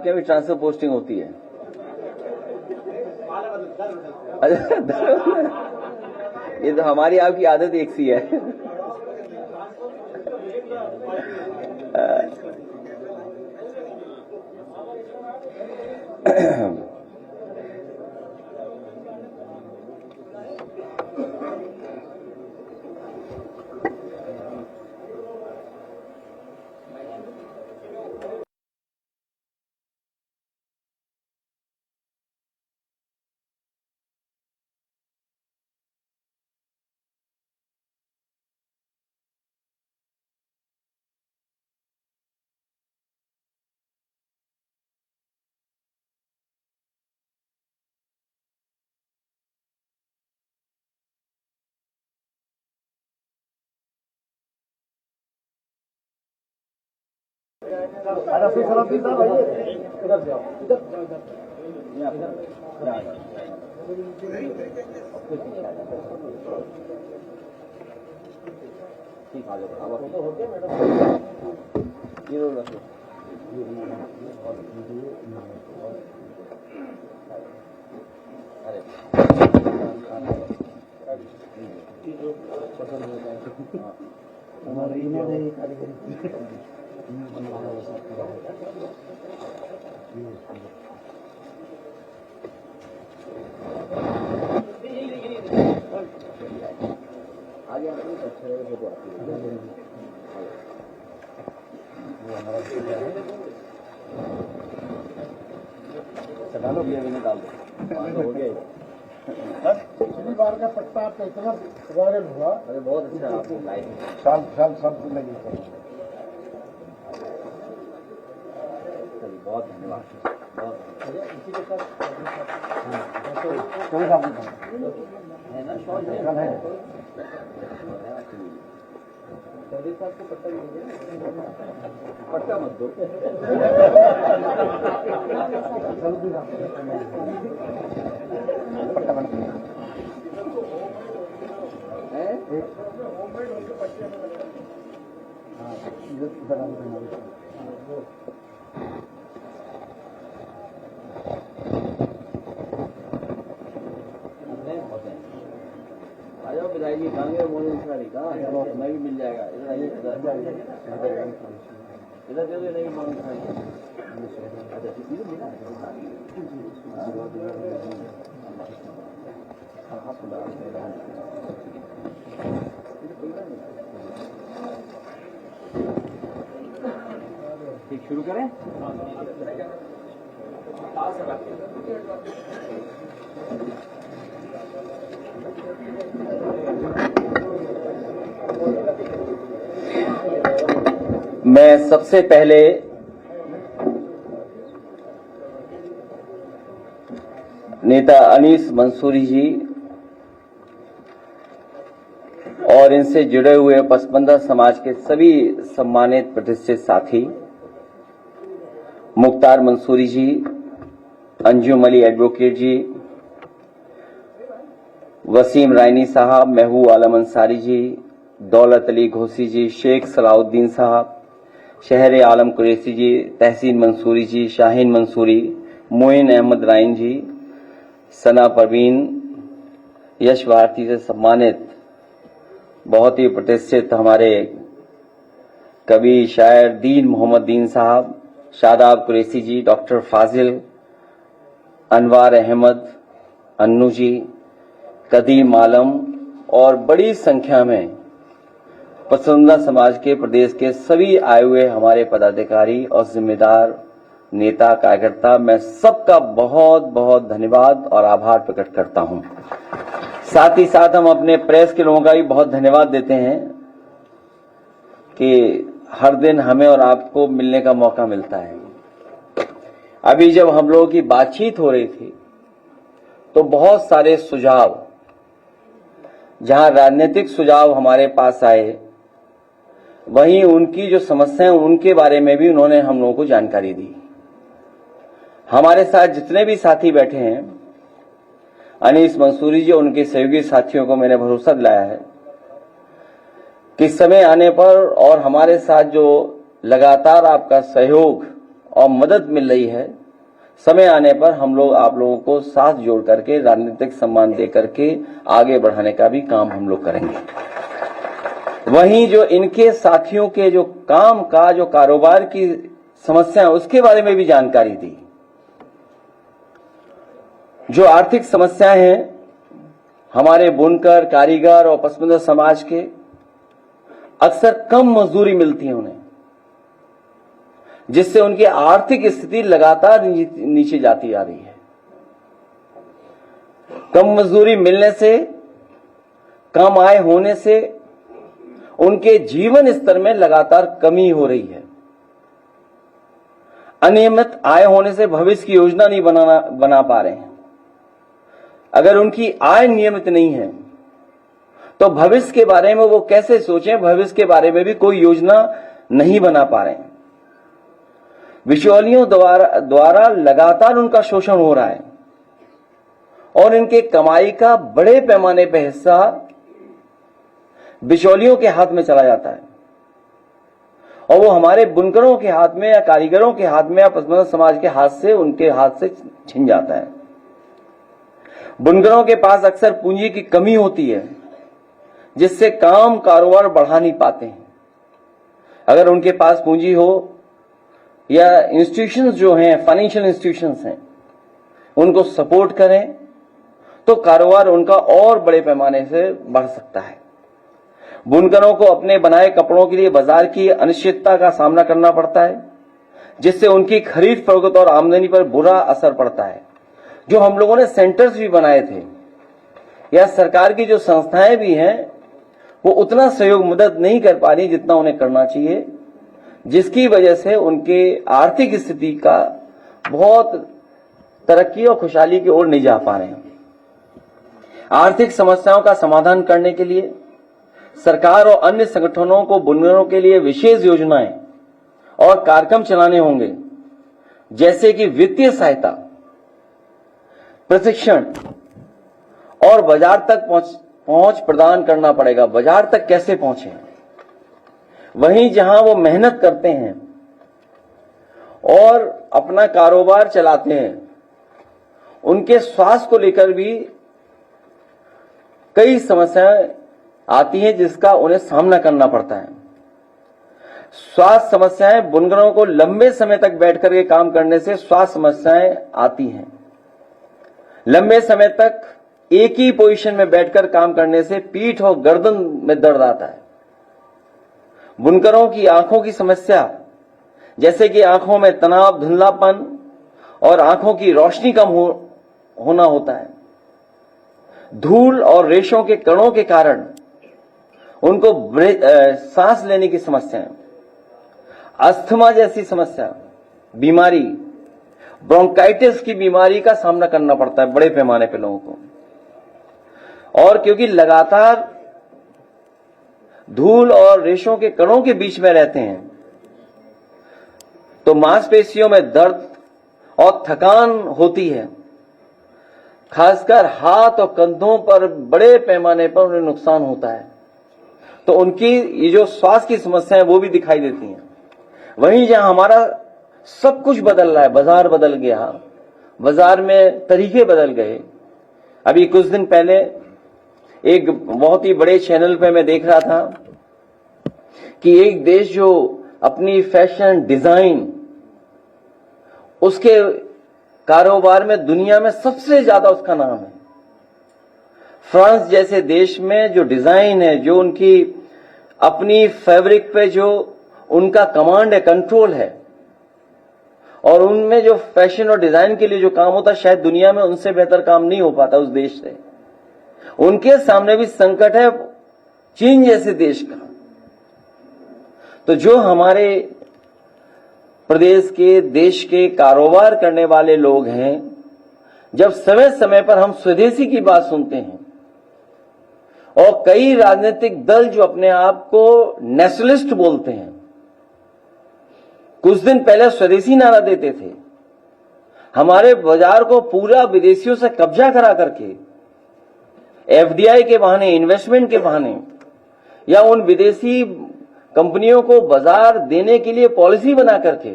क्या भी transfer posting होती है? अच्छा, ये तो हमारी आपकी आदत एक सी है। डालो भी निकाल दो, हो गया। पिछली बार का पट्टा आपका इतना वायरल हुआ। अरे बहुत अच्छा आपको साल साल सब लगी। बहुत धन्यवाद, बहुत इसी के साथ कोई काम है ना, शॉर्ट है साहब को पट्टा मत दो। आ जाओ विदाई जी, कांगे मोदी का मैं भी मिल जाएगा। इधर आइए, इधर दे दो, नहीं मांग ठीक, शुरू करें। मैं सबसे पहले नेता अनीस मंसूरी जी और इनसे जुड़े हुए पसमंदा समाज के सभी सम्मानित प्रतिष्ठित साथी, मुख्तार मंसूरी जी, अंजुम अली एडवोकेट जी, वसीम रायनी साहब, महबूब आलम अंसारी जी, दौलत अली घोसी जी, शेख सलाउद्दीन साहब, शहर आलम कुरैशी जी, तहसीन मंसूरी जी, शाहीन मंसूरी, मोइन अहमद राइन जी, सना परवीन, यश भारती से सम्मानित बहुत ही प्रतिष्ठित हमारे कवि शायर दीन मोहम्मद दीन साहब, शादाब कुरैशी जी, डॉक्टर फाजिल, अनवार अहमद, अन्नू जी, कदीम आलम और बड़ी संख्या में पसंदीदा समाज के प्रदेश के सभी आए हुए हमारे पदाधिकारी और जिम्मेदार नेता कार्यकर्ता, मैं सबका बहुत बहुत धन्यवाद और आभार प्रकट करता हूं। साथ ही साथ हम अपने प्रेस के लोगों का भी बहुत धन्यवाद देते हैं कि हर दिन हमें और आपको मिलने का मौका मिलता है। अभी जब हम लोगों की बातचीत हो रही थी तो बहुत सारे सुझाव, जहां राजनीतिक सुझाव हमारे पास आए, वहीं उनकी जो समस्याएं उनके बारे में भी उन्होंने हम लोगों को जानकारी दी। हमारे साथ जितने भी साथी बैठे हैं, अनीस मंसूरी जी और उनके सहयोगी साथियों को मैंने भरोसा दिलाया है कि समय आने पर और हमारे साथ जो लगातार आपका सहयोग और मदद मिल रही है, समय आने पर हम लोग आप लोगों को साथ जोड़ करके राजनीतिक सम्मान दे करके आगे बढ़ाने का भी काम हम लोग करेंगे। वहीं जो इनके साथियों के जो काम का जो कारोबार की समस्या है उसके बारे में भी जानकारी दी। जो आर्थिक समस्याएं हैं हमारे बुनकर, कारीगर और पसमंदा समाज के, अक्सर कम मजदूरी मिलती है उन्हें, जिससे उनकी आर्थिक स्थिति लगातार नीचे जाती आ रही है। कम मजदूरी मिलने से, कम आय होने से उनके जीवन स्तर में लगातार कमी हो रही है। अनियमित आय होने से भविष्य की योजना नहीं बना पा रहे हैं। अगर उनकी आय नियमित नहीं है तो भविष्य के बारे में वो कैसे सोचें, भविष्य के बारे में भी कोई योजना नहीं बना पा रहे हैं। बिचौलियों द्वारा लगातार उनका शोषण हो रहा है और इनके कमाई का बड़े पैमाने पर हिस्सा बिचौलियों के हाथ में चला जाता है और वो हमारे बुनकरों के हाथ में या कारीगरों के हाथ में या पसमंदा समाज के हाथ से, उनके हाथ से छिन जाता है। बुनकरों के पास अक्सर पूंजी की कमी होती है, जिससे काम कारोबार बढ़ा नहीं पाते हैं। अगर उनके पास पूंजी हो या इंस्टीट्यूशंस जो हैं, फाइनेंशियल इंस्टीट्यूशंस हैं, उनको सपोर्ट करें तो कारोबार उनका और बड़े पैमाने से बढ़ सकता है। बुनकरों को अपने बनाए कपड़ों के लिए बाजार की अनिश्चितता का सामना करना पड़ता है, जिससे उनकी खरीद फरोख्त और आमदनी पर बुरा असर पड़ता है। जो हम लोगों ने सेंटर्स भी बनाए थे या सरकार की जो संस्थाएं भी हैं, वो उतना सहयोग मदद नहीं कर पा रही जितना उन्हें करना चाहिए, जिसकी वजह से उनके आर्थिक स्थिति का बहुत तरक्की और खुशहाली की ओर नहीं जा पा रहे हैं। आर्थिक समस्याओं का समाधान करने के लिए सरकार और अन्य संगठनों को बुनकरों के लिए विशेष योजनाएं और कार्यक्रम चलाने होंगे, जैसे कि वित्तीय सहायता, प्रशिक्षण और बाजार तक पहुंच प्रदान करना पड़ेगा। बाजार तक कैसे पहुंचे? वहीं जहां वो मेहनत करते हैं और अपना कारोबार चलाते हैं, उनके स्वास्थ्य को लेकर भी कई समस्याएं आती हैं, जिसका उन्हें सामना करना पड़ता है। स्वास्थ्य समस्याएं, बुनकरों को लंबे समय तक बैठ करके काम करने से स्वास्थ्य समस्याएं आती हैं। लंबे समय तक एक ही पोजीशन में बैठकर काम करने से पीठ और गर्दन में दर्द आता है। बुनकरों की आंखों की समस्या, जैसे कि आंखों में तनाव, धुंधलापन और आंखों की रोशनी कम होना होता है। धूल और रेशों के कणों के कारण उनको सांस लेने की समस्याएं, अस्थमा जैसी समस्या, बीमारी, ब्रोंकाइटिस की बीमारी का सामना करना पड़ता है बड़े पैमाने पे लोगों को। और क्योंकि लगातार धूल और रेशों के कणों के बीच में रहते हैं, तो मांसपेशियों में दर्द और थकान होती है। खासकर हाथ और कंधों पर बड़े पैमाने पर उन्हें नुकसान होता है, तो उनकी ये जो स्वास्थ्य की समस्या है वो भी दिखाई देती हैं। वहीं जहां हमारा सब कुछ बदल रहा है, बाजार बदल गया, बाजार में तरीके बदल गए। अभी कुछ दिन पहले एक बहुत ही बड़े चैनल पे मैं देख रहा था कि एक देश जो अपनी फैशन डिजाइन, उसके कारोबार में दुनिया में सबसे ज्यादा उसका नाम है। फ्रांस जैसे देश में जो डिजाइन है, जो उनकी अपनी फैब्रिक पे जो उनका कमांड है, कंट्रोल है, और उनमें जो फैशन और डिजाइन के लिए जो काम होता है, शायद दुनिया में उनसे बेहतर काम नहीं हो पाता उस देश से। उनके सामने भी संकट है चीन जैसे देश का। तो जो हमारे प्रदेश के, देश के कारोबार करने वाले लोग हैं, जब समय समय पर हम स्वदेशी की बात सुनते हैं, और कई राजनीतिक दल जो अपने आप को नेशनलिस्ट बोलते हैं, कुछ दिन पहले स्वदेशी नारा देते थे, हमारे बाजार को पूरा विदेशियों से कब्जा करा करके एफडीआई के बहाने, इन्वेस्टमेंट के बहाने, या उन विदेशी कंपनियों को बाजार देने के लिए पॉलिसी बना करके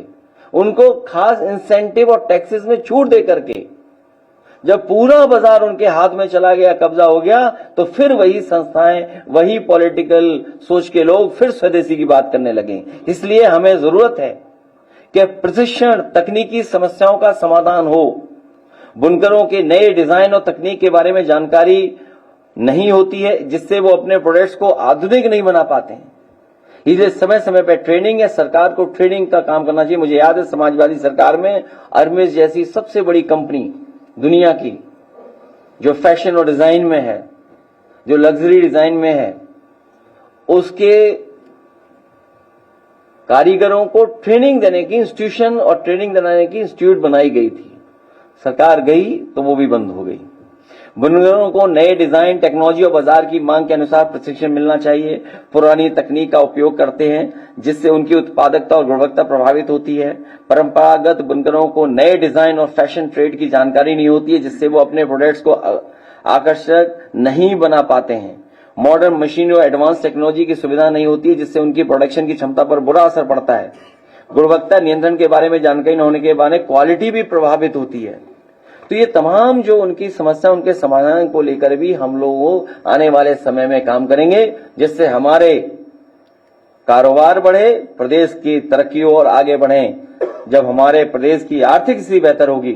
उनको खास इंसेंटिव और टैक्सेस में छूट दे करके जब पूरा बाजार उनके हाथ में चला गया, कब्जा हो गया, तो फिर वही संस्थाएं, वही पॉलिटिकल सोच के लोग फिर स्वदेशी की बात करने लगे। इसलिए हमें जरूरत है कि प्रशिक्षण, तकनीकी समस्याओं का समाधान हो। बुनकरों के नए डिजाइन और तकनीक के बारे में जानकारी नहीं होती है, जिससे वो अपने प्रोडक्ट्स को आधुनिक नहीं बना पाते हैं। इसलिए समय समय पर ट्रेनिंग या सरकार को ट्रेनिंग का काम करना चाहिए। मुझे याद है समाजवादी सरकार में अरमेज जैसी सबसे बड़ी कंपनी दुनिया की, जो फैशन और डिजाइन में है, जो लग्जरी डिजाइन में है, उसके कारीगरों को ट्रेनिंग देने की इंस्टीट्यूशन और ट्रेनिंग देने की इंस्टीट्यूट बनाई गई थी। सरकार गई तो वो भी बंद हो गई। बुनकरों को नए डिजाइन, टेक्नोलॉजी और बाजार की मांग के अनुसार प्रशिक्षण मिलना चाहिए। पुरानी तकनीक का उपयोग करते हैं, जिससे उनकी उत्पादकता और गुणवत्ता प्रभावित होती है। परंपरागत बुनकरों को नए डिजाइन और फैशन ट्रेड की जानकारी नहीं होती है, जिससे वो अपने प्रोडक्ट्स को आकर्षक नहीं बना पाते हैं। मॉडर्न मशीनरी और एडवांस टेक्नोलॉजी की सुविधा नहीं होती है, जिससे उनकी प्रोडक्शन की क्षमता पर बुरा असर पड़ता है। गुणवत्ता नियंत्रण के बारे में जानकारी न होने के बारे क्वालिटी भी प्रभावित होती है। तो ये तमाम जो उनकी समस्या, उनके समाधान को लेकर भी हम लोग आने वाले समय में काम करेंगे, जिससे हमारे कारोबार बढ़े, प्रदेश की तरक्की और आगे बढ़े। जब हमारे प्रदेश की आर्थिक स्थिति बेहतर होगी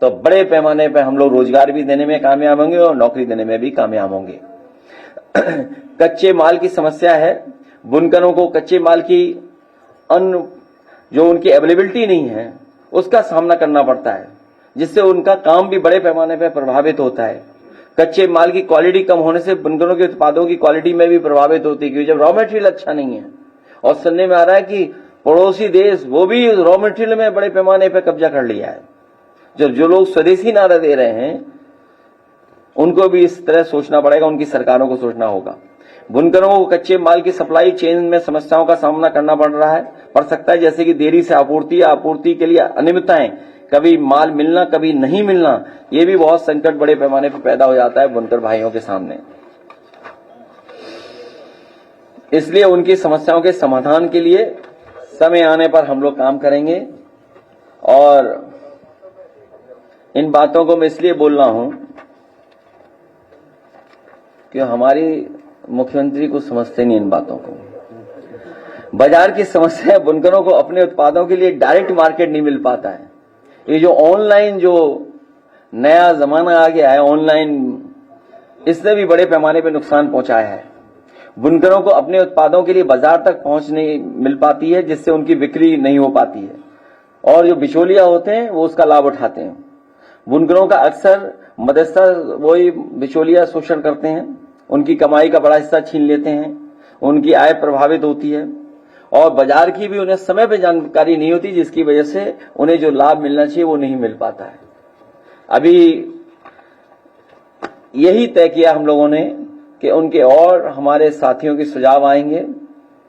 तो बड़े पैमाने पर हम लोग रोजगार भी देने में कामयाब होंगे और नौकरी देने में भी कामयाब होंगे। कच्चे माल की समस्या है। बुनकरों को कच्चे माल की जो उनकी अवेलेबिलिटी नहीं है, उसका सामना करना पड़ता है, जिससे उनका काम भी बड़े पैमाने पर प्रभावित होता है। कच्चे माल की क्वालिटी कम होने से बुनकरों के उत्पादों की क्वालिटी में भी प्रभावित होती है, क्योंकि जब रॉ मटेरियल अच्छा नहीं है, और सुनने में आ रहा है कि पड़ोसी देश वो भी रॉ मटेरियल में बड़े पैमाने पर कब्जा कर लिया है। जो लोग स्वदेशी नारा दे रहे हैं, उनको भी इस तरह सोचना पड़ेगा, उनकी सरकारों को सोचना होगा। बुनकरों को कच्चे माल की सप्लाई चेन में समस्याओं का सामना करना पड़ सकता है, जैसे कि देरी से आपूर्ति के लिए अनियमितताएं, कभी माल मिलना, कभी नहीं मिलना। ये भी बहुत संकट बड़े पैमाने पर पैदा हो जाता है बुनकर भाइयों के सामने। इसलिए उनकी समस्याओं के समाधान के लिए समय आने पर हम लोग काम करेंगे। और इन बातों को मैं इसलिए बोल रहा हूं कि हमारी मुख्यमंत्री को समझते नहीं इन बातों को। बाजार की समस्या है, बुनकरों को अपने उत्पादों के लिए डायरेक्ट मार्केट नहीं मिल पाता है। ये जो ऑनलाइन जो नया जमाना आ गया है, ऑनलाइन, इसने भी बड़े पैमाने पर नुकसान पहुंचाया है। बुनकरों को अपने उत्पादों के लिए बाजार तक पहुंच नहीं मिल पाती है, जिससे उनकी बिक्री नहीं हो पाती है, और जो बिचौलिया होते हैं वो उसका लाभ उठाते हैं। बुनकरों का अक्सर मदरसा वही बिचौलिया शोषण करते हैं, उनकी कमाई का बड़ा हिस्सा छीन लेते हैं, उनकी आय प्रभावित होती है, और बाजार की भी उन्हें समय पर जानकारी नहीं होती, जिसकी वजह से उन्हें जो लाभ मिलना चाहिए वो नहीं मिल पाता है। अभी यही तय किया हम लोगों ने कि उनके और हमारे साथियों के सुझाव आएंगे,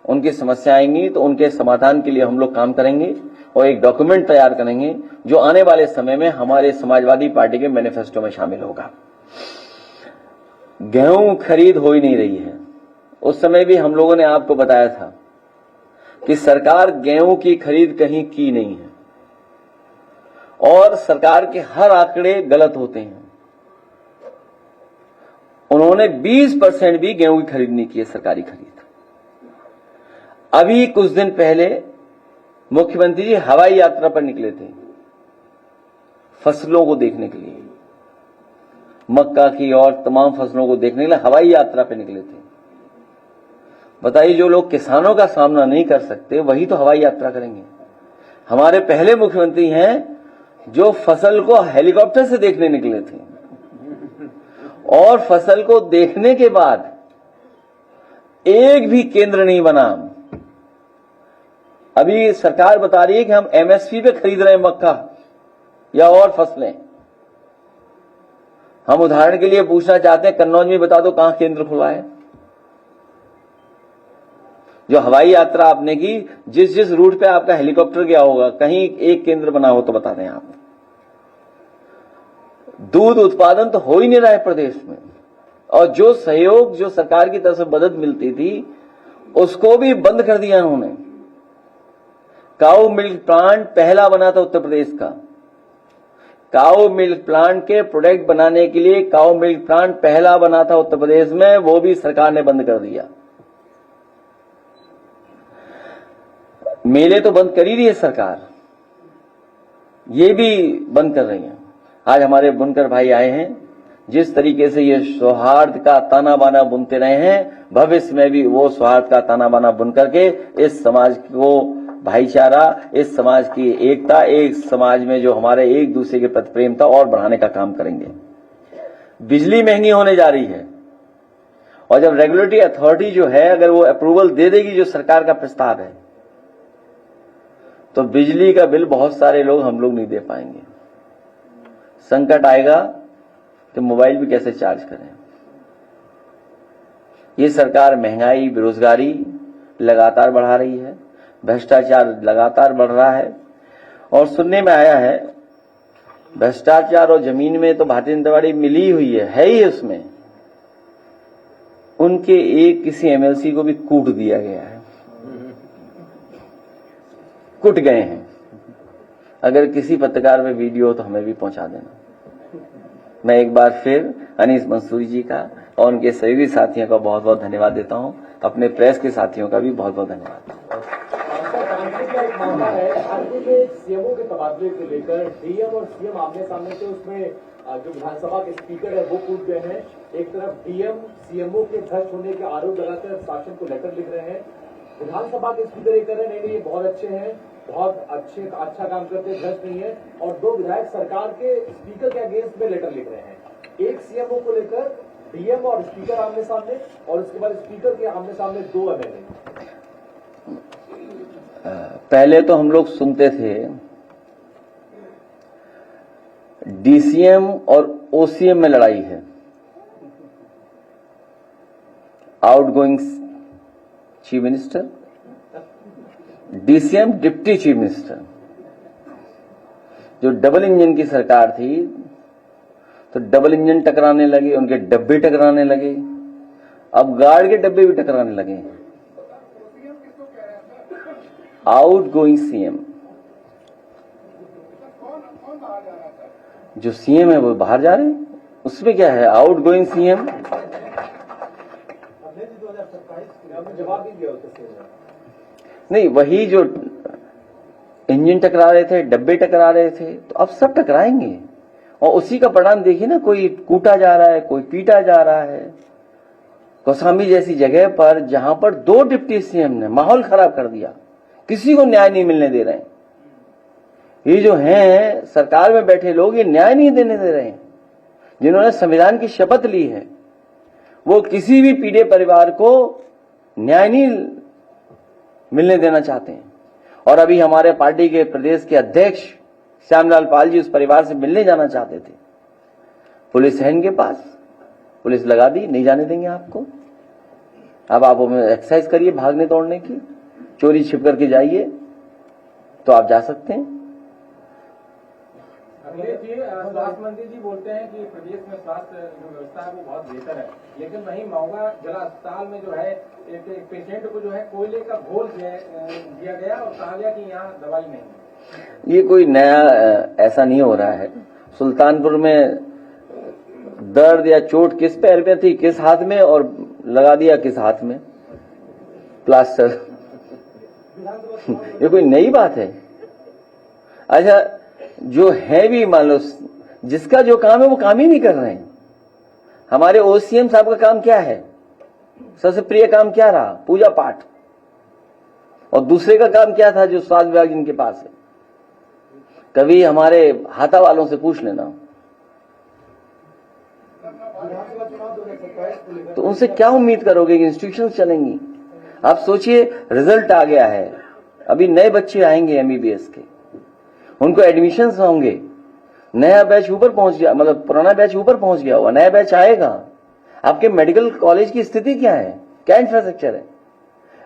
उनकी समस्या आएंगी, तो उनके समाधान के लिए हम लोग काम करेंगे और एक डॉक्यूमेंट तैयार करेंगे, जो आने वाले समय में हमारे समाजवादी पार्टी के मैनिफेस्टो में शामिल होगा। गेहूं खरीद हो ही नहीं रही है। उस समय भी हम लोगों ने आपको बताया था कि सरकार गेहूं की खरीद कहीं की नहीं है, और सरकार के हर आंकड़े गलत होते हैं। उन्होंने 20% भी गेहूं की खरीद नहीं की है, सरकारी खरीद। अभी कुछ दिन पहले मुख्यमंत्री जी हवाई यात्रा पर निकले थे फसलों को देखने के लिए, मक्का की और तमाम फसलों को देखने के लिए हवाई यात्रा पर निकले थे। बताइए, जो लोग किसानों का सामना नहीं कर सकते वही तो हवाई यात्रा करेंगे। हमारे पहले मुख्यमंत्री हैं जो फसल को हेलीकॉप्टर से देखने निकले थे, और फसल को देखने के बाद एक भी केंद्र नहीं बना। अभी सरकार बता रही है कि हम एमएसपी पे खरीद रहे हैं मक्का या और फसलें। हम उदाहरण के लिए पूछना चाहते हैं, कन्नौज में बता दो कहां केंद्र खुला है। जो हवाई यात्रा आपने की, जिस रूट पे आपका हेलीकॉप्टर गया होगा, कहीं एक केंद्र बना हो तो बता दें आप। दूध उत्पादन तो हो ही नहीं रहा है प्रदेश में, और जो सहयोग जो सरकार की तरफ से मदद मिलती थी उसको भी बंद कर दिया उन्होंने। काऊ मिल्क प्लांट पहला बना था उत्तर प्रदेश का। काऊ मिल्क प्लांट के प्रोडक्ट बनाने के लिए काऊ मिल्क प्लांट पहला बना था उत्तर प्रदेश में, वो भी सरकार ने बंद कर दिया। मेले तो बंद कर ही रही है सरकार, ये भी बंद कर रही है। आज हमारे बुनकर भाई आए हैं, जिस तरीके से ये सौहार्द का ताना बाना बुनते रहे हैं, भविष्य में भी वो सौहार्द का ताना बाना बुन करके इस समाज को भाईचारा, इस समाज की एकता, एक समाज में जो हमारे एक दूसरे के प्रति प्रेम था और बढ़ाने का काम करेंगे। बिजली महंगी होने जा रही है और जब रेगुलेटरी अथॉरिटी जो है अगर वो अप्रूवल दे देगी जो सरकार का प्रस्ताव है, तो बिजली का बिल बहुत सारे लोग हम लोग नहीं दे पाएंगे। संकट आएगा तो मोबाइल भी कैसे चार्ज करें। ये सरकार महंगाई, बेरोजगारी लगातार बढ़ा रही है, भ्रष्टाचार लगातार बढ़ रहा है। और सुनने में आया है भ्रष्टाचार और जमीन में तो भारतीय जनता पार्टी मिली हुई है ही उसमें। उनके एक किसी एमएलसी को भी कूट दिया गया है, कुट गए हैं। अगर किसी पत्रकार में वीडियो हो तो हमें भी पहुंचा देना। मैं एक बार फिर अनीस मंसूरी जी का और उनके सभी साथियों का बहुत बहुत धन्यवाद देता हूं। अपने प्रेस के साथियों का भी बहुत बहुत धन्यवाद। एक मामला है राज्य के सीएमओ के तबादले को लेकर, डीएम और सीएम आमने सामने थे, उसमें जो विधानसभा के स्पीकर है वो कूद गए हैं। एक तरफ डीएम सीएमओ के भ्रष्ट होने के आरोप लगाकर शासन को लेटर लिख रहे हैं। विधानसभा के स्पीकर ये कह रहे हैं नहीं ये बहुत अच्छे हैं, बहुत अच्छा काम करते हैं, भ्रष्ट नहीं है। और दो विधायक सरकार के स्पीकर के अगेंस्ट में लेटर लिख रहे हैं। एक सीएमओ को लेकर डीएम और स्पीकर आमने सामने, और उसके बाद स्पीकर के आमने सामने दो एमएलए। पहले तो हम लोग सुनते थे डीसीएम और ओसीएम में लड़ाई है, outgoing chief minister, DCM deputy chief minister. जो डबल इंजन की सरकार थी तो डबल इंजन टकराने लगे, उनके डब्बे टकराने लगे, अब गार्ड के डब्बे भी टकराने लगे। आउटगोइंग सीएम, जो सीएम है वो बाहर जा रहे हैं, उसमें क्या है। आउटगोइंग सीएम जवाब दिया नहीं, वही जो इंजन टकरा रहे थे, डब्बे टकरा रहे थे, तो अब सब टकराएंगे और उसी का परिणाम देखिए ना। कोई कूटा जा रहा है, कोई पीटा जा रहा है। कौशाम्बी जैसी जगह पर जहां पर दो डिप्टी सीएम ने माहौल खराब कर दिया, किसी को न्याय नहीं मिलने दे रहे हैं। ये जो हैं सरकार में बैठे लोग, ये न्याय नहीं देने दे रहे हैं। जिन्होंने संविधान की शपथ ली है वो किसी भी पीड़ित परिवार को न्याय नहीं मिलने देना चाहते हैं। और अभी हमारे पार्टी के प्रदेश के अध्यक्ष श्यामलाल पाल जी उस परिवार से मिलने जाना चाहते थे। पुलिस है इनके पास, पुलिस लगा दी, नहीं जाने देंगे आपको। अब आप एक्सरसाइज करिए भागने दौड़ने की, चोरी छिप करके जाइए तो आप जा सकते हैं। स्वास्थ्य मंत्री जी बोलते हैं कि प्रदेश में स्वास्थ्य जो व्यवस्था है वो बहुत बेहतर है, लेकिन वहीं महुआ जिला अस्पताल में जो है एक पेशेंट को जो है कोयले का घोल दिया गया और कहा गया कि यहाँ दवाई नहीं। ये कोई नया ऐसा नहीं हो रहा है। सुल्तानपुर में दर्द या चोट किस पैर में थी, किस हाथ में, और लगा दिया किस हाथ में प्लास्टर। ये कोई नई बात है। अच्छा, जो है भी मान लो जिसका जो काम है वो काम ही नहीं कर रहे हैं। हमारे ओसीएम साहब का काम क्या है, सबसे प्रिय काम क्या रहा, पूजा पाठ। और दूसरे का काम क्या था जो स्वास्थ्य विभाग जिनके पास है। कभी हमारे हाथा वालों से पूछ लेना, तो उनसे क्या उम्मीद करोगे कि इंस्टीट्यूशन चलेंगी। आप सोचिए, रिजल्ट आ गया है, अभी नए बच्चे आएंगे एमबीबीएस के, उनको एडमिशन्स होंगे, नया बैच ऊपर पहुंच गया, मतलब पुराना बैच ऊपर पहुंच गया हुआ, नया बैच आएगा। आपके मेडिकल कॉलेज की स्थिति क्या है, क्या इंफ्रास्ट्रक्चर है।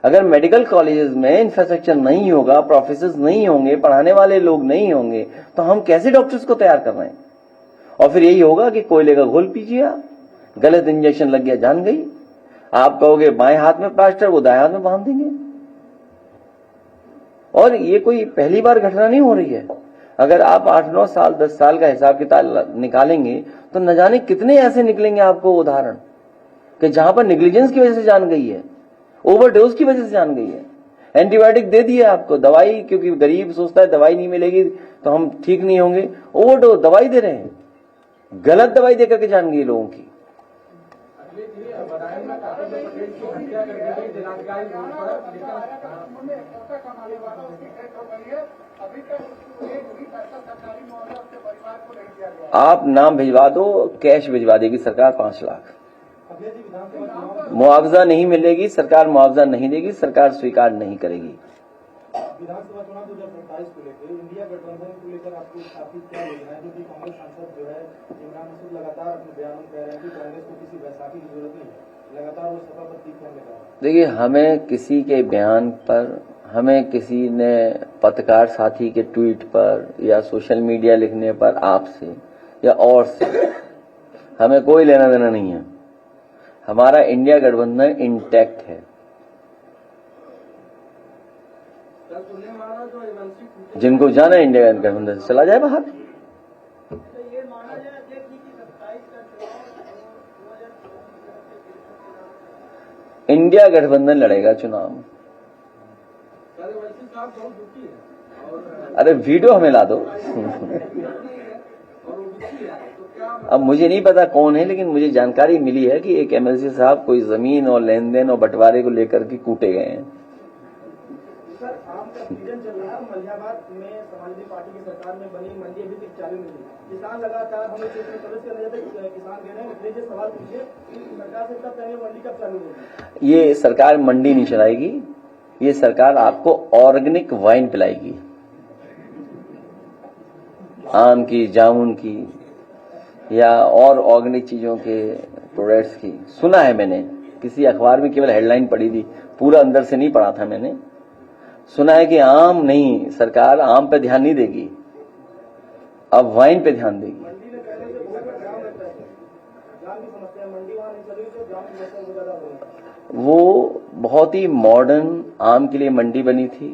अगर मेडिकल कॉलेजेस में इंफ्रास्ट्रक्चर नहीं होगा, प्रोफेसर्स नहीं होंगे, पढ़ाने वाले लोग नहीं होंगे, तो हम कैसे डॉक्टर्स को तैयार कर रहे हैं। और फिर यही होगा कि कोयले का घोल पीजिए आप, गलत इंजेक्शन लग गया, जान गई। आप कहोगे बाएं हाथ में प्लास्टर, वो दाएं हाथ में बांध देंगे। और ये कोई पहली बार घटना नहीं हो रही है। अगर आप 8-9 साल 10 साल का हिसाब किताब निकालेंगे तो न जाने कितने ऐसे निकलेंगे आपको उदाहरण कि जहां पर नेग्लिजेंस की वजह से जान गई है, ओवरडोज की वजह से जान गई है। एंटीबायोटिक दे दिए आपको, दवाई, क्योंकि गरीब सोचता है दवाई नहीं मिलेगी तो हम ठीक नहीं होंगे, ओवरडोज दवाई दे रहे हैं, गलत दवाई देकर के जान गई लोगों की। आप नाम भिजवा दो, कैश भिजवा देगी सरकार 5 लाख। मुआवजा नहीं मिलेगी, सरकार मुआवजा नहीं देगी, सरकार स्वीकार नहीं करेगी। विधानसभा चुनाव 2027 को लेकर इंडिया गठबंधन को लेकर आपको काफी क्या लेना है, क्योंकि कांग्रेस सांसद जो है इमरान मसूद लगातार अपने बयान में कह रहे हैं कि कांग्रेस को किसी बैसाखी की जरूरत नहीं है, लगातार वो सभा पर तीख करने का। देखिए, हमें किसी के बयान पर, हमें किसी ने पत्रकार साथी के ट्वीट पर या सोशल मीडिया लिखने पर आपसे या और से हमें कोई लेना देना नहीं है। हमारा इंडिया गठबंधन इंटैक्ट है। जिनको जाना है इंडिया गठबंधन से चला जाए बाहर। इंडिया गठबंधन लड़ेगा चुनाव। अरे वीडियो हमें ला दो। अब मुझे नहीं पता कौन है, लेकिन मुझे जानकारी मिली है कि एक एमएलसी साहब कोई जमीन और लेन देन और बंटवारे को लेकर के कूटे गए हैं। सर, आम का सीजन चल रहा है, मलिहाबाद में समाजवादी पार्टी की सरकार में बनी मंडी अभी तक चालू नहीं हुई। किसान लगातार हमें क्षेत्र में प्रवेश करने जाते, किसान कह रहे हैं इसलिए सवाल पूछिए कि सरकार से तब पहले मंडी कब चालू होगी। ये सरकार मंडी नहीं चलाएगी, ये सरकार आपको ऑर्गेनिक वाइन पिलाएगी, आम की, जामुन की या और ऑर्गेनिक चीजों के प्रोडक्ट्स की। सुना है मैंने, किसी अखबार में केवल हेडलाइन पढ़ी थी, पूरा अंदर से नहीं पढ़ा था मैंने। सुना है कि आम नहीं, सरकार आम पे ध्यान नहीं देगी, अब वाइन पे ध्यान देगी। मंडी में पहले से बहुत जाम रहता है, जाम की समस्या है, मंडी वहां नहीं चली तो जाम की समस्या बहुत ज्यादा हो रही है। वो बहुत ही मॉडर्न आम के लिए मंडी बनी थी,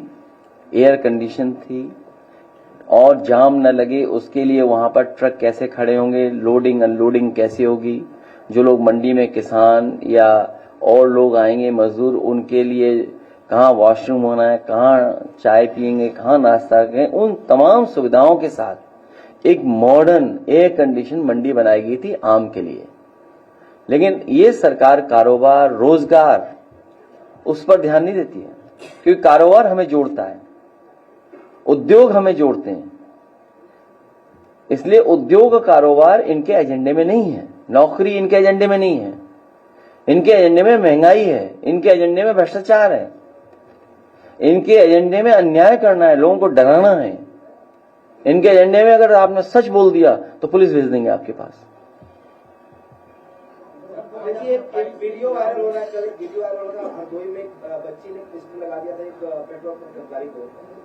एयर कंडीशन थी, और जाम न लगे उसके लिए वहां पर ट्रक कैसे खड़े होंगे, लोडिंग अनलोडिंग कैसे होगी, जो लोग मंडी में किसान या और लोग आएंगे मजदूर, उनके लिए कहाँ वॉशरूम होना है, कहाँ चाय पियेंगे, कहाँ नाश्ता करेंगे, उन तमाम सुविधाओं के साथ एक मॉडर्न एयर कंडीशन मंडी बनाई गई थी आम के लिए। लेकिन ये सरकार कारोबार, रोजगार, उस पर ध्यान नहीं देती है, क्योंकि कारोबार हमें जोड़ता है, उद्योग हमें जोड़ते हैं, इसलिए उद्योग कारोबार इनके एजेंडे में नहीं है, नौकरी इनके एजेंडे में नहीं है, इनके एजेंडे में महंगाई है, इनके एजेंडे में भ्रष्टाचार है, इनके एजेंडे में अन्याय करना है, लोगों को डराना है, इनके एजेंडे में अगर आपने सच बोल दिया तो पुलिस भेज देंगे आपके पास। देखिए, एक वीडियो वायरल हो रहा है, कल वीडियो वायरल हो रहा है, हरदोई में एक बच्ची ने पिस्टल लगा दिया था एक पेट्रोल पंप कर्मचारी को।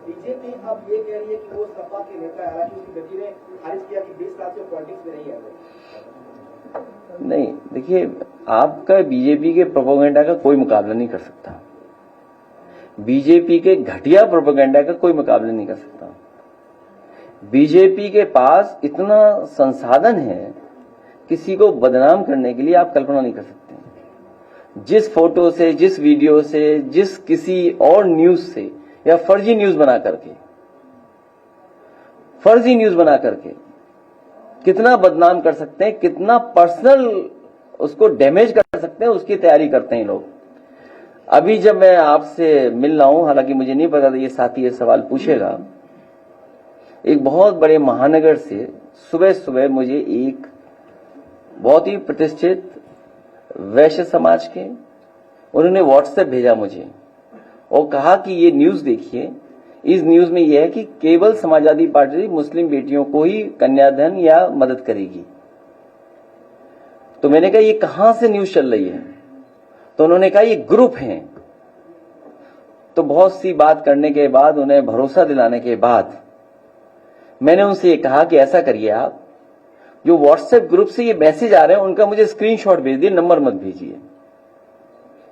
बीजेपी अब ये कह रही है कि वो सपा के नेता है, हालांकि उसकी बेटी ने खारिज किया कि 20 साल से पॉलिटिक्स में नहीं है। नहीं, देखिए, आपका बीजेपी के प्रोपेगेंडा का कोई मुकाबला नहीं कर सकता, बीजेपी के घटिया प्रोपेगेंडा का कोई मुकाबला नहीं कर सकता। बीजेपी के पास इतना संसाधन है, किसी को बदनाम करने के लिए आप कल्पना नहीं कर सकते। जिस फोटो से, जिस वीडियो से, जिस किसी और न्यूज से या फर्जी न्यूज बना करके कितना बदनाम कर सकते हैं, कितना पर्सनल उसको डैमेज कर सकते हैं, उसकी तैयारी करते हैं लोग। अभी जब मैं आपसे मिल रहा हूं, हालांकि मुझे नहीं पता था ये साथी ये सवाल पूछेगा, एक बहुत बड़े महानगर से सुबह सुबह मुझे एक बहुत ही प्रतिष्ठित वैश्य समाज के उन्होंने व्हाट्सएप भेजा मुझे और कहा कि ये न्यूज देखिए, इस न्यूज में यह है कि केवल समाजवादी पार्टी मुस्लिम बेटियों को ही कन्यादान या मदद करेगी। तो मैंने कहा ये कहां से न्यूज चल रही है? तो उन्होंने कहा ये ग्रुप हैं। तो बहुत सी बात करने के बाद, उन्हें भरोसा दिलाने के बाद मैंने उनसे ये कहा कि ऐसा करिए, आप जो व्हाट्सएप ग्रुप से ये मैसेज आ रहे हैं उनका मुझे स्क्रीनशॉट भेज दिए, नंबर मत भेजिए।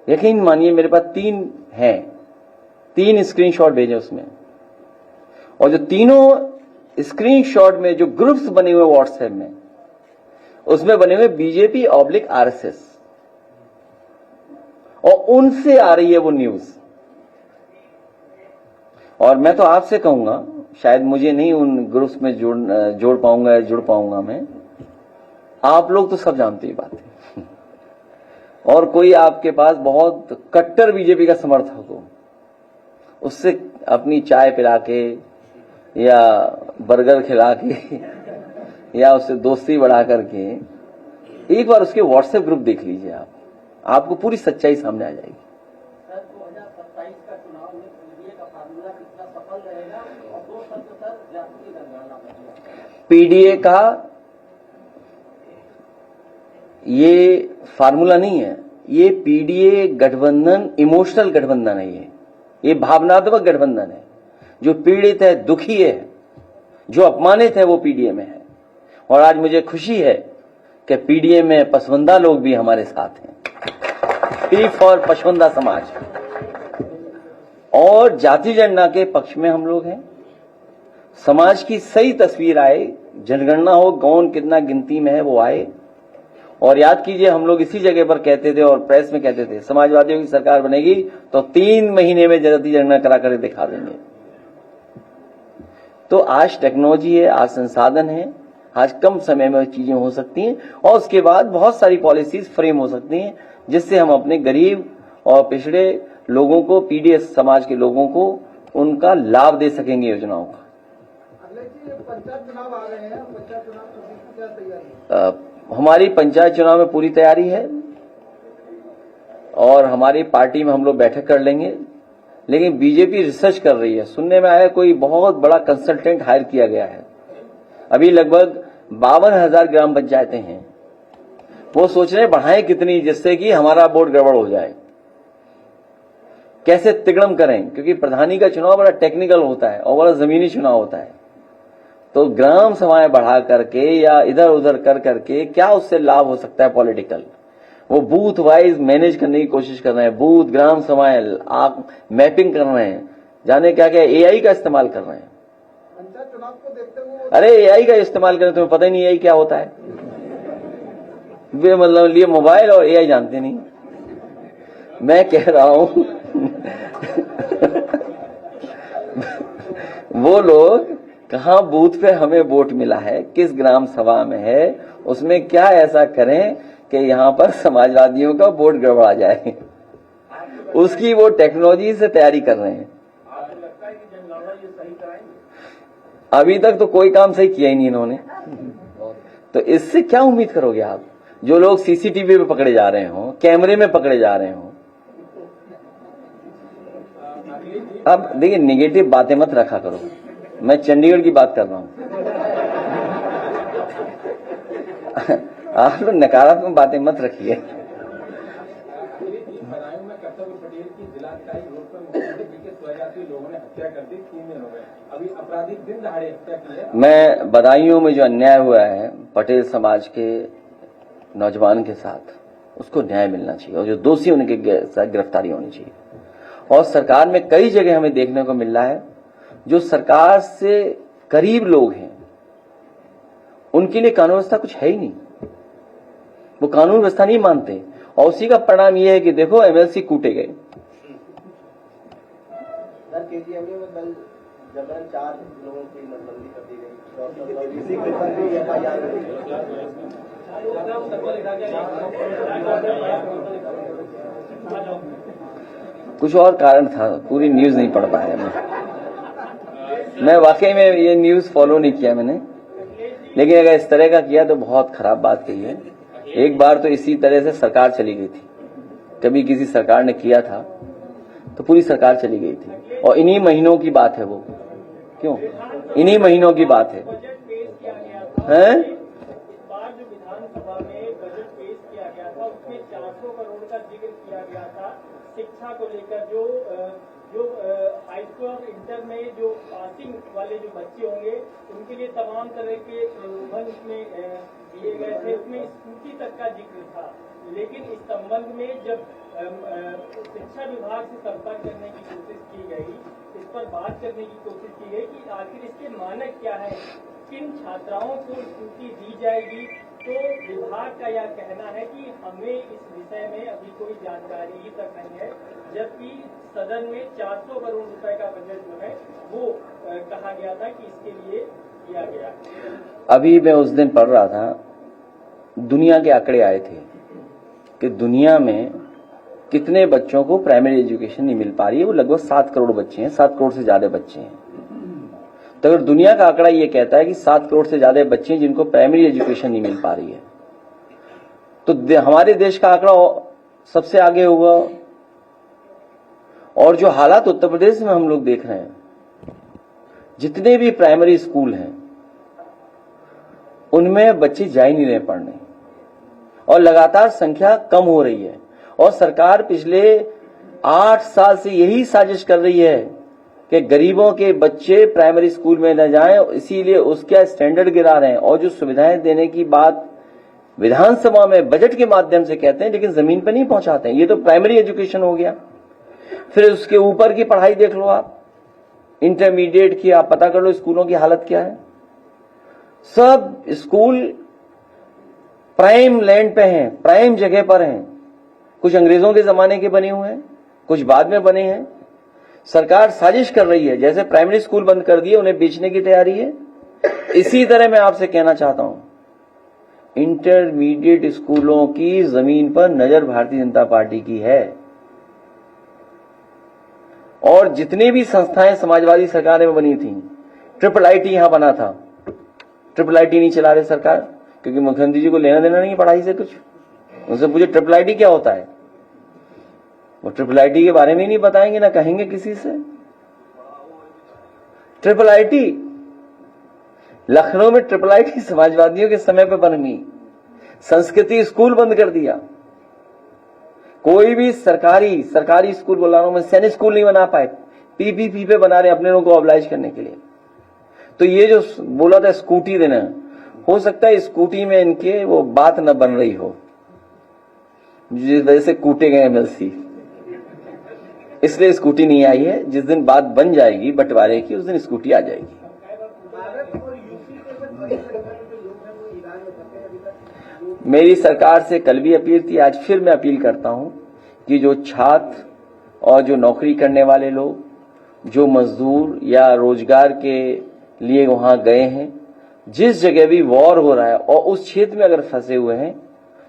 यकीन मानिए मेरे पास 3 स्क्रीनशॉट भेजे उसमें। और जो तीनों स्क्रीनशॉट में जो ग्रुप्स बने हुए व्हाट्सएप में, उसमें बने हुए बीजेपी ऑब्लिक आरएसएस, और उनसे आ रही है वो न्यूज। और मैं तो आपसे कहूंगा, शायद मुझे नहीं उन ग्रुप्स में जुड़ पाऊंगा मैं, आप लोग तो सब जानते ही बात है। और कोई आपके पास बहुत कट्टर बीजेपी का समर्थक हो, उससे अपनी चाय पिला के या बर्गर खिला के या उससे दोस्ती बढ़ा करके एक बार उसके व्हाट्सएप ग्रुप देख लीजिए, आपको पूरी सच्चाई सामने आ जाएगी। सर 2027 का चुनाव में पीडीए का फार्मूला कितना सफल रहेगा और 2 शब्द सर जाति जनगणना पर। पीडीए का ये फार्मूला नहीं है, ये पीडीए गठबंधन इमोशनल गठबंधन है, ये भावनात्मक गठबंधन है। जो पीड़ित है, दुखी है, जो अपमानित है, वो पीडीए में है। और आज मुझे खुशी है कि पीडीए में पसवंदा लोग भी हमारे साथ हैं, पी फॉर पसवंदा समाज, और जाति जनगणना के पक्ष में हम लोग हैं। समाज की सही तस्वीर आए, जनगणना हो, कौन कितना गिनती में है वो आए। और याद कीजिए, हम लोग इसी जगह पर कहते थे और प्रेस में कहते थे, समाजवादियों की सरकार बनेगी तो 3 महीने में जाति जनगणना करा कर दिखा देंगे। तो आज टेक्नोलॉजी है, आज संसाधन है, आज कम समय में चीजें हो सकती हैं, और उसके बाद बहुत सारी पॉलिसीज फ्रेम हो सकती हैं, जिससे हम अपने गरीब और पिछड़े लोगों को, पीडीएस समाज के लोगों को, उनका लाभ दे सकेंगे योजनाओं का। पंचायत चुनाव आ रहे हैं, पंचायत चुनाव की क्या तैयारी है? हमारी पंचायत चुनाव में पूरी तैयारी है, और हमारी पार्टी में हम लोग बैठक कर लेंगे। लेकिन बीजेपी रिसर्च कर रही है, सुनने में आया कोई बहुत बड़ा कंसल्टेंट हायर किया गया है। अभी लगभग 52,000 ग्राम पंचायतें हैं, वो सोच रहे हैं बढ़ाएं कितनी, जिससे कि हमारा बोर्ड गड़बड़ हो जाए, कैसे तिगड़म करें, क्योंकि प्रधानी का चुनाव बड़ा टेक्निकल होता है और बड़ा जमीनी चुनाव होता है। तो ग्राम सभाएं बढ़ा करके या इधर उधर कर करके क्या उससे लाभ हो सकता है पॉलिटिकल, वो बूथ वाइज मैनेज करने की कोशिश कर रहे हैं। बूथ, ग्राम सभाएं आप मैपिंग कर रहे हैं, जाने क्या क्या एआई का इस्तेमाल कर रहे हैं। पंचायत चुनाव को देखते हुए अरे एआई का इस्तेमाल करें, तुम्हें पता ही नहीं एआई क्या होता है। वे मतलब लिए मोबाइल और एआई जानते नहीं। मैं कह रहा हूं वो लोग कहां बूथ पे हमें वोट मिला है, किस ग्राम सभा में है, उसमें क्या ऐसा करें कि यहां पर समाजवादियों का वोट गड़बड़ा जाए, उसकी वो टेक्नोलॉजी से तैयारी कर रहे हैं। आपको लगता है कि जनगणना ये सही कराएंगे? अभी तक तो कोई काम सही किया ही नहीं इन्होंने, तो इससे क्या उम्मीद करोगे आप? जो लोग सीसीटीवी पे पकड़े जा रहे हो, कैमरे में पकड़े जा रहे हो। अब देखिए, निगेटिव बातें मत रखा करो, मैं चंडीगढ़ की बात कर रहा हूं। आप लोग नकारात्मक बातें मत रखिए। बदायूं में कर्तव्य पटेल की जिलाधिकारी रोड पर मुख्यमंत्री के स्वजातीय लोगों ने हत्या कर दी, 3 दिन हो गए, अभी अपराधी दिन दहाड़े हत्या की है। मैं बदायूं में जो अन्याय हुआ है पटेल समाज के नौजवान के साथ, उसको न्याय मिलना चाहिए, और जो दोषी उनके साथ गिरफ्तारी होनी चाहिए। और सरकार में कई जगह हमें देखने को मिल रहा है, जो सरकार से करीब लोग हैं, उनके लिए कानून व्यवस्था कुछ है ही नहीं, वो कानून व्यवस्था नहीं मानते, और उसी का परिणाम ये है कि देखो एमएलसी कूटे गए। सर केजीएम में कल जबरन 4 लोगों की नसबंदी कर दी गई, इसी के ऊपर भी एफआईआर कुछ और कारण था, पूरी न्यूज नहीं पढ़ पाया मैं वाकई में ये न्यूज फॉलो नहीं किया मैंने, लेकिन अगर इस तरह का किया तो बहुत खराब बात कही है। एक बार तो इसी तरह से सरकार चली गई थी, कभी किसी सरकार ने किया था तो पूरी सरकार चली गई थी, और इन्हीं महीनों की बात है वो, क्यों इन्हीं महीनों की बात है, हैं? इस बार जो विधानसभा में बजट पेश किया गया था, उसमें 400 करोड़ का जिक्र किया गया था शिक्षा को लेकर। जो हाई स्कूल और इंटर में जो पासिंग वाले जो बच्चे होंगे, उनके लिए तमाम तरह के प्रलोभन उसमें दिए गए थे, उसमें स्कूटी तक का जिक्र था। लेकिन इस संबंध में जब शिक्षा विभाग से संपर्क करने की कोशिश की गई, इस पर बात करने की कोशिश की गई कि आखिर इसके मानक क्या है, किन छात्राओं को स्कूटी दी जाएगी। तो विभाग का यह कहना है कि हमें इस विषय में अभी कोई जानकारी ही तक नहीं है, जबकि सदन में 400 करोड़ रुपए का बजट जो है वो कहा गया था कि इसके लिए किया गया। अभी मैं उस दिन पढ़ रहा था, दुनिया के आंकड़े आए थे कि दुनिया में कितने बच्चों को प्राइमरी एजुकेशन नहीं मिल पा रही है। वो लगभग 7 करोड़ बच्चे हैं, 7 करोड़ से ज्यादा बच्चे हैं। तो अगर दुनिया का आंकड़ा ये कहता है कि 7 करोड़ से ज्यादा बच्चे हैं जिनको प्राइमरी एजुकेशन नहीं मिल पा रही है, तो हमारे देश का आंकड़ा सबसे आगे होगा। और जो हालात उत्तर प्रदेश में हम लोग देख रहे हैं, जितने भी प्राइमरी स्कूल हैं उनमें बच्चे जा ही नहीं रहे पढ़ने, और लगातार संख्या कम हो रही है। और सरकार पिछले 8 साल से यही साजिश कर रही है कि गरीबों के बच्चे प्राइमरी स्कूल में न जाएं, इसीलिए उसका स्टैंडर्ड गिरा रहे हैं। और जो सुविधाएं देने की बात विधानसभा में बजट के माध्यम से कहते हैं, लेकिन जमीन पर नहीं पहुंचाते हैं। ये तो प्राइमरी एजुकेशन हो गया। फिर उसके ऊपर की पढ़ाई देख लो आप, इंटरमीडिएट की आप पता कर लो स्कूलों की हालत क्या है। सब स्कूल प्राइम लैंड पे हैं, प्राइम जगह पर हैं। कुछ अंग्रेजों के जमाने के बने हुए हैं, कुछ बाद में बने हैं। सरकार साजिश कर रही है, जैसे प्राइमरी स्कूल बंद कर दिए उन्हें बेचने की तैयारी है। इसी तरह मैं आपसे कहना चाहता हूं, इंटरमीडिएट स्कूलों की जमीन पर नजर भारतीय जनता पार्टी की है। और जितनी भी संस्थाएं समाजवादी सरकार में बनी थी, IIIT यहां बना था, IIIT नहीं चला रहे सरकार, क्योंकि मुख्यमंत्री जी को लेना देना नहीं पढ़ाई से कुछ। उनसे पूछे IIIT क्या होता है, वो IIIT के बारे में ही नहीं बताएंगे, ना कहेंगे किसी से। IIIT लखनऊ में IIIT समाजवादियों के समय पे बन गई। संस्कृति स्कूल बंद कर दिया। कोई भी सरकारी स्कूल बोला रहा हूं मैं, सैनिक स्कूल नहीं बना पाए, पीपीपी पे बना रहे अपने लोगों को ऑब्लाइज करने के लिए। तो ये जो बोला था स्कूटी देना, हो सकता है स्कूटी में इनके वो बात न बन रही हो, जिस वजह से कूटे गए एमएलसी, इसलिए स्कूटी नहीं आई है। जिस दिन बात बन जाएगी बंटवारे की, उस दिन स्कूटी आ जाएगी। मेरी सरकार से कल भी अपील थी, आज फिर मैं अपील करता हूं कि जो छात्र और जो नौकरी करने वाले लोग, जो मजदूर या रोजगार के लिए वहां गए हैं, जिस जगह भी वॉर हो रहा है और उस क्षेत्र में अगर फंसे हुए हैं,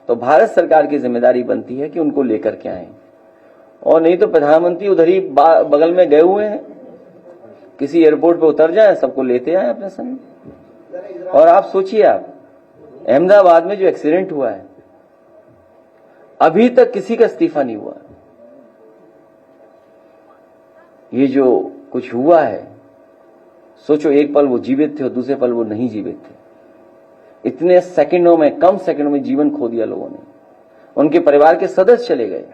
तो भारत सरकार की जिम्मेदारी बनती है कि उनको लेकर के आए। और नहीं तो प्रधानमंत्री उधर ही बगल में गए हुए हैं, किसी एयरपोर्ट पे उतर जाए, सबको लेते आए अपने संग। और आप सोचिए, आप अहमदाबाद में जो एक्सीडेंट हुआ है, अभी तक किसी का इस्तीफा नहीं हुआ। ये जो कुछ हुआ है, सोचो एक पल वो जीवित थे और दूसरे पल वो नहीं जीवित थे। इतने सेकंडों में, कम सेकंडों में जीवन खो दिया लोगों ने। उनके परिवार के सदस्य चले गए,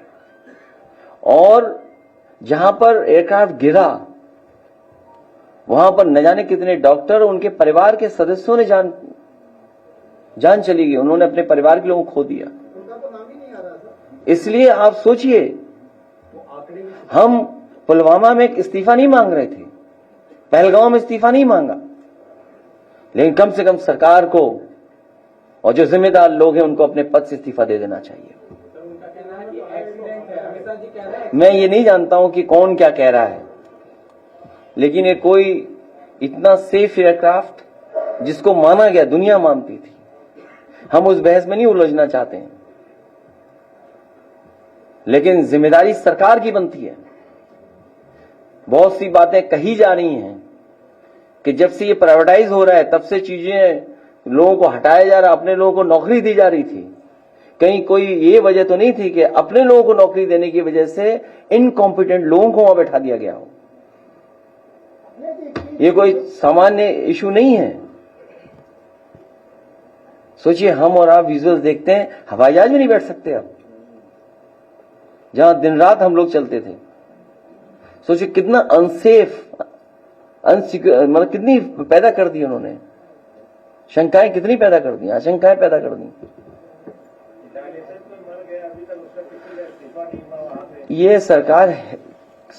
और जहां पर एयरक्राफ्ट गिरा वहां पर न जाने कितने डॉक्टर और उनके परिवार के सदस्यों ने जान चली गई। उन्होंने अपने परिवार के लोगों को खो दिया। इसलिए आप सोचिए, हम पुलवामा में एक इस्तीफा नहीं मांग रहे थे, पहलगांव में इस्तीफा नहीं मांगा, लेकिन कम से कम सरकार को और जो जिम्मेदार लोग हैं उनको अपने पद से इस्तीफा दे देना चाहिए। मैं ये नहीं जानता हूं कि कौन क्या कह रहा है, लेकिन ये कोई इतना सेफ एयरक्राफ्ट जिसको माना गया, दुनिया मानती थी, हम उस बहस में नहीं उलझना चाहते हैं, लेकिन जिम्मेदारी सरकार की बनती है। बहुत सी बातें कही जा रही हैं कि जब से ये प्राइवेटाइज हो रहा है तब से चीजें लोगों को हटाया जा रहा, अपने लोगों को नौकरी दी जा रही थी। कहीं कोई ये वजह तो नहीं थी कि अपने लोगों को नौकरी देने की वजह से इनकॉम्पिटेंट लोगों को वहां बैठा दिया गया हो। ये कोई सामान्य इशू नहीं है। सोचिए, हम और आप विजुअल्स देखते हैं, हवाई जहाज में नहीं बैठ सकते अब, जहां दिन रात हम लोग चलते थे। सोचिए कितना अनसेफ, मतलब कितनी पैदा कर दी उन्होंने, शंकाएं कितनी पैदा कर दी, आशंकाएं पैदा कर दी। ये सरकार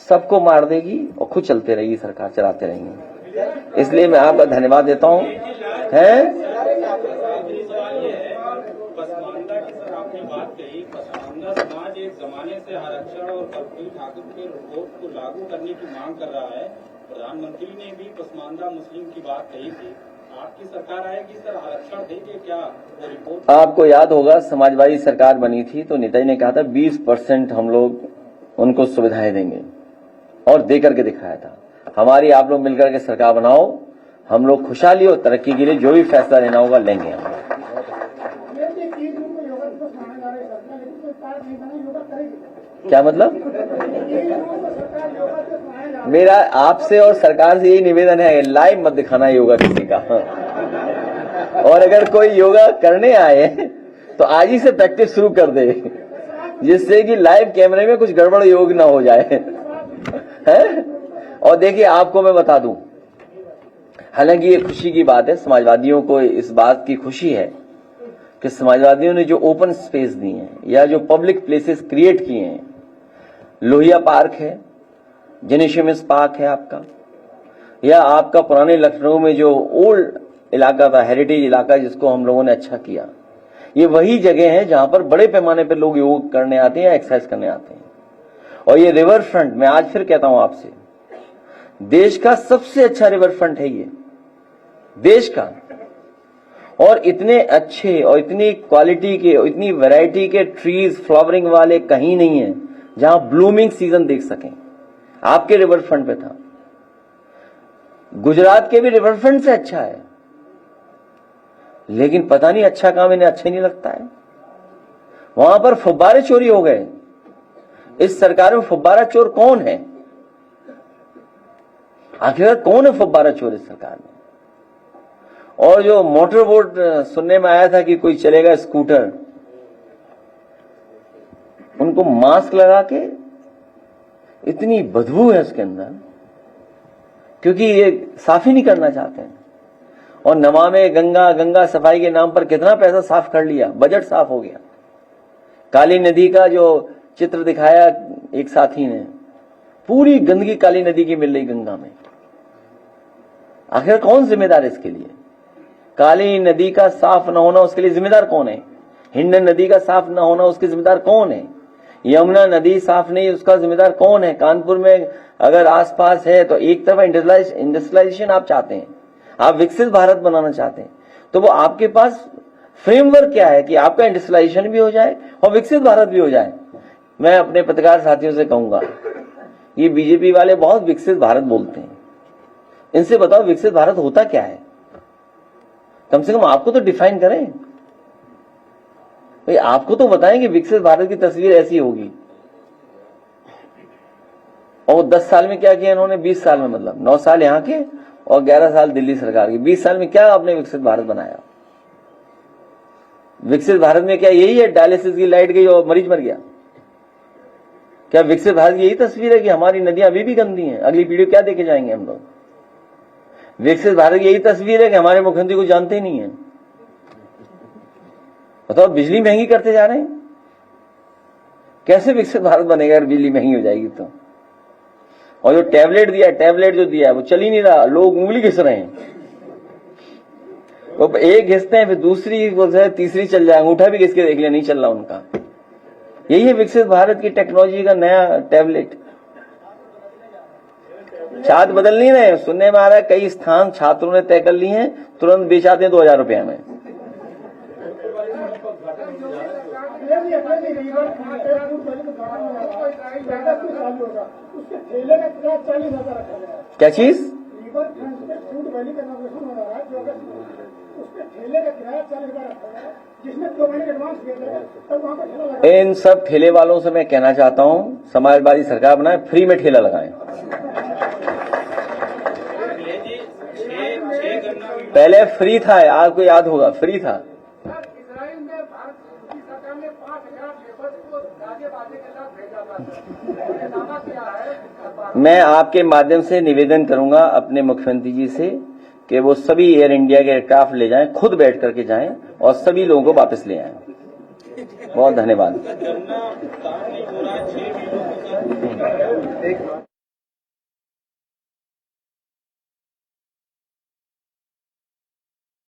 सबको मार देगी और खुद चलते रहेगी, सरकार चलाते रहेंगे। इसलिए मैं आपका धन्यवाद देता हूं। है पसमानदा की सर आपने बात कही, पसमानदा समाज एक जमाने से आरक्षण और कर्पूरी ठाकुर के रिपोर्ट को लागू करने की मांग कर रहा है। प्रधानमंत्री ने भी पसमानदा मुस्लिम की बात कही थी। आपकी सरकार आएगी सर, आरक्षण देंगे क्या वो रिपोर्ट? आपको याद होगा समाजवादी सरकार बनी थी तो नेताजी ने कहा था 20% हम लोग उनको सुविधाएं देंगे और दे करके दिखाया था। हमारी आप लोग मिलकर के सरकार बनाओ, हम लोग खुशहाली और तरक्की के लिए जो भी फैसला लेना होगा लेंगे हम। क्या मतलब? मेरा आपसे और सरकार से यही निवेदन है, लाइव मत दिखाना योगा किसी का। और अगर कोई योगा करने आए तो आज ही से प्रैक्टिस शुरू कर दे, जिससे कि लाइव कैमरे में कुछ गड़बड़ योग ना हो जाए। है? और देखिए आपको मैं बता दूं, हालांकि ये खुशी की बात है, समाजवादियों को इस बात की खुशी है कि समाजवादियों ने जो ओपन स्पेस दी है या जो पब्लिक प्लेसेस क्रिएट किए हैं, लोहिया पार्क है, जेनेशियस पार्क है आपका, या आपका पुराने लखनऊ में जो ओल्ड इलाका था, हेरिटेज इलाका, जिसको हम लोगों ने अच्छा किया, ये वही जगह है जहां पर बड़े पैमाने पर लोग योग करने आते हैं या एक्सरसाइज करने आते हैं। और ये रिवर फ्रंट, मैं आज फिर कहता हूं आपसे, देश का सबसे अच्छा रिवर फ्रंट है ये देश का। और इतने अच्छे और इतनी क्वालिटी के और इतनी वैरायटी के ट्रीज फ्लावरिंग वाले कहीं नहीं है जहां ब्लूमिंग सीजन देख सकें। आपके रिवर फ्रंट पे था। गुजरात के भी रिवर फ्रंट से अच्छा है, लेकिन पता नहीं अच्छा काम इन्हें अच्छा नहीं लगता है। वहां पर फुब्बारे चोरी हो गए। इस सरकार में फुब्बारा चोर कौन है? आखिर कौन है फुब्बारा चोर इस सरकार में? और जो मोटर बोट सुनने में आया था कि कोई चलेगा स्कूटर, उनको मास्क लगा के, इतनी बदबू है उसके अंदर, क्योंकि ये साफ ही नहीं करना चाहते हैं। और नमामि गंगा, गंगा सफाई के नाम पर कितना पैसा साफ कर लिया, बजट साफ हो गया। काली नदी का जो चित्र दिखाया एक साथी ने, पूरी गंदगी काली नदी की मिल रही गंगा में। आखिर कौन जिम्मेदार है इसके लिए? काली नदी का साफ न होना, उसके लिए जिम्मेदार कौन है? हिंडन नदी का साफ न होना, उसके जिम्मेदार कौन है? यमुना नदी साफ नहीं, उसका जिम्मेदार कौन है? कानपुर में अगर आसपास है तो एक तरफ इंडस्ट्रियलाइजेशन आप चाहते हैं, आप विकसित भारत बनाना चाहते हैं, तो वो आपके पास फ्रेमवर्क क्या है कि आपका इंडस्ट्रियलाइजेशन भी हो जाए और विकसित भारत भी हो जाए? मैं अपने पत्रकार साथियों से कहूंगा, ये बीजेपी वाले बहुत विकसित भारत बोलते हैं, इनसे बताओ विकसित भारत होता क्या है? कम से कम आपको तो डिफाइन करें भाई, आपको तो बताएं कि विकसित भारत की तस्वीर ऐसी होगी। और 10 साल में क्या किया इन्होंने? 20 साल में, मतलब 9 साल यहाँ के और 11 साल दिल्ली सरकार की, 20 साल में क्या आपने विकसित भारत बनाया? विकसित भारत में क्या यही है डायलिसिस की लाइट गई और मरीज मर गया? क्या विकसित भारत की यही तस्वीर है कि हमारी नदियां अभी भी गंदी हैं, अगली पीढ़ी क्या देखे जाएंगे हम लोग? विकसित भारत की यही तस्वीर है कि हमारे मुख्यमंत्री को जानते ही नहीं है? बताओ, बिजली महंगी करते जा रहे हैं, कैसे विकसित भारत बनेगा अगर बिजली महंगी हो जाएगी तो? और जो टैबलेट जो दिया है वो चल ही नहीं रहा, लोग उंगली घिस रहे हैं। वो एक घिसते हैं फिर दूसरी, तीसरी चल जाए, अंगूठा भी घिस के देख लिया, नहीं चल रहा उनका। यही है विकसित भारत की टेक्नोलॉजी का नया टैबलेट। छात्र बदल नहीं रहे, सुनने में आ रहा है कई स्थान छात्रों ने तय कर लिए हैं, तुरंत बेचाते हैं 2000 रुपए में। क्या चीज? इन सब ठेले वालों से मैं कहना चाहता हूं, समाजवादी सरकार बनाए, फ्री में ठेला लगाएं। पहले फ्री था, आपको याद होगा, फ्री था। इजराइल में भारत की सरकार ने 5000 लेबर को गाजे बाजे के साथ भेजा था। दावा किया है। मैं आपके माध्यम से निवेदन करूंगा अपने मुख्यमंत्री जी से कि वो सभी एयर इंडिया के एयरक्राफ्ट ले जाएं, खुद बैठ करके जाएं और सभी लोगों को वापस ले आएं। बहुत धन्यवाद। गन्ना नहीं हो रहा है 6 महीनों से।